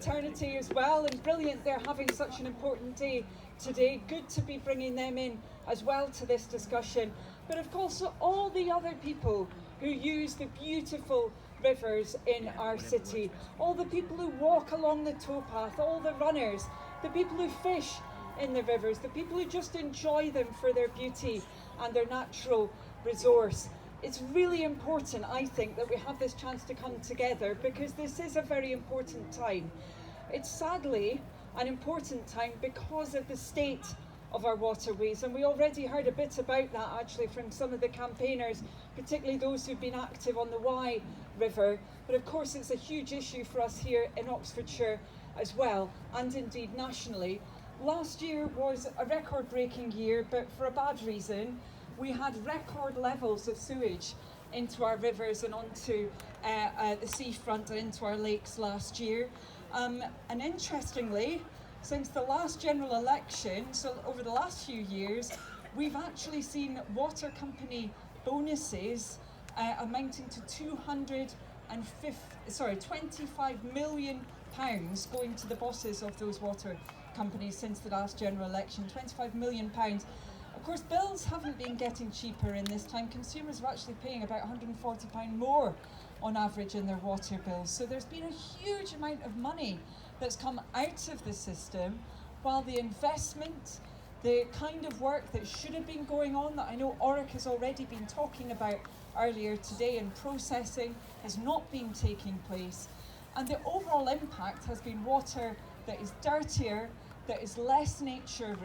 Eternity as well, and brilliant they're having such an important day today. Good to be bringing them in as well to this discussion. But of course all the other people who use the beautiful rivers in our city, all the people who walk along the towpath, all the runners, the people who fish in the rivers, the people who just enjoy them for their beauty and their natural resource. It's really important, I think, that we have this chance to come together, because this is a very important time. It's sadly an important time because of the state of our waterways, and we already heard a bit about that actually from some of the campaigners, particularly those who've been active on the Wye River. But of course it's a huge issue for us here in Oxfordshire as well, and indeed nationally. Last year was a record-breaking year, but for a bad reason. We had record levels of sewage into our rivers and onto the seafront and into our lakes last year. And interestingly, since the last general election, so over the last few years, we've actually seen water company bonuses amounting to £25 million going to the bosses of those water companies since the last general election. £25 million. Of course, bills haven't been getting cheaper in this time. Consumers are actually paying about £140 more on average in their water bills. So there's been a huge amount of money that's come out of the system, while the investment, the kind of work that should have been going on, that I know Oric has already been talking about earlier today, and processing has not been taking place. And the overall impact has been water that is dirtier, that is less nature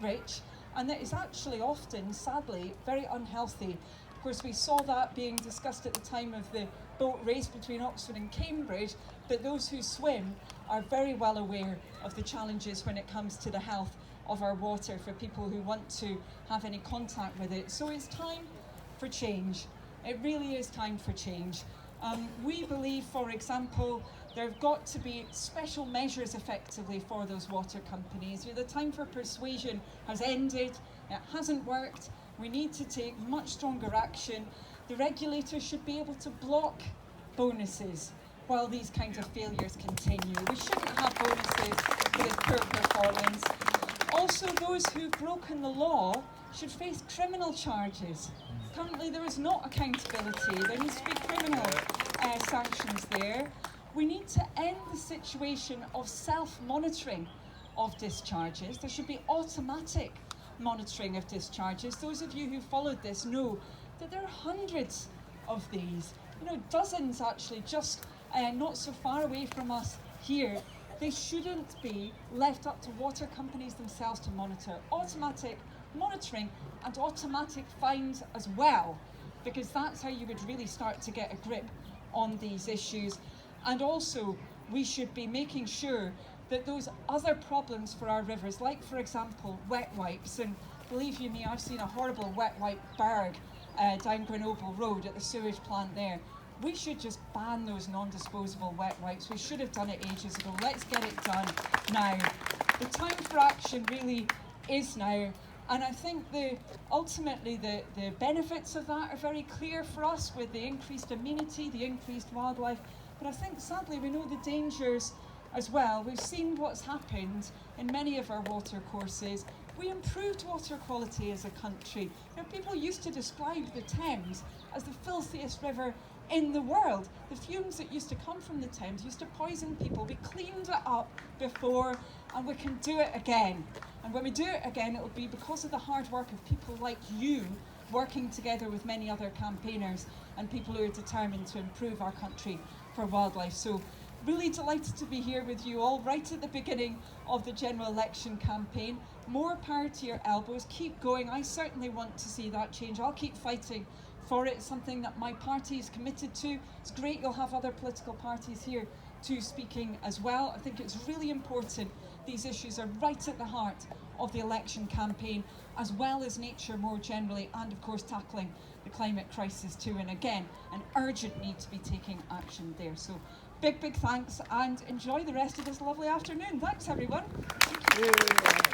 rich, and that is actually often, sadly, very unhealthy. Of course, we saw that being discussed at the time of the boat race between Oxford and Cambridge, but those who swim are very well aware of the challenges when it comes to the health of our water for people who want to have any contact with it. So it's time for change. It really is time for change. We believe, for example, there have got to be special measures effectively for those water companies. The time for persuasion has ended, it hasn't worked. We need to take much stronger action. The regulator should be able to block bonuses while these kinds of failures continue. We shouldn't have bonuses for this poor performance. Also, those who've broken the law should face criminal charges. Currently there is not accountability. There needs to be criminal sanctions there. We need to end the situation of self-monitoring of discharges. There should be automatic monitoring of discharges. Those of you who followed this know that there are hundreds of these, dozens actually, just not so far away from us here. They shouldn't be left up to water companies themselves to monitor. Automatic monitoring and automatic fines as well, because that's how you would really start to get a grip on these issues. And also, we should be making sure that those other problems for our rivers, like for example wet wipes, and believe you me, I've seen a horrible wet wipe berg down Grenoble Road at the sewage plant there. We should just ban those non-disposable wet wipes. We should have done it ages ago. Let's get it done now. The time for action really is now. And I think ultimately the benefits of that are very clear for us, with the increased amenity, the increased wildlife. But I think sadly we know the dangers as well. We've seen what's happened in many of our water courses. We improved water quality as a country. People used to describe the Thames as the filthiest river in the world. The fumes that used to come from the Thames used to poison people. We cleaned it up before, and we can do it again. And when we do it again, it will be because of the hard work of people like you, working together with many other campaigners and people who are determined to improve our country for wildlife. So really delighted to be here with you all right at the beginning of the general election campaign. More power to your elbows. Keep going. I certainly want to see that change. I'll keep fighting for it. It's something that my party is committed to. It's great you'll have other political parties here too speaking as well. I think it's really important. These issues are right at the heart of the election campaign, as well as nature more generally, and of course tackling the climate crisis too. And again, an urgent need to be taking action there. So big thanks, and enjoy the rest of this lovely afternoon. Thanks everyone. Thank you.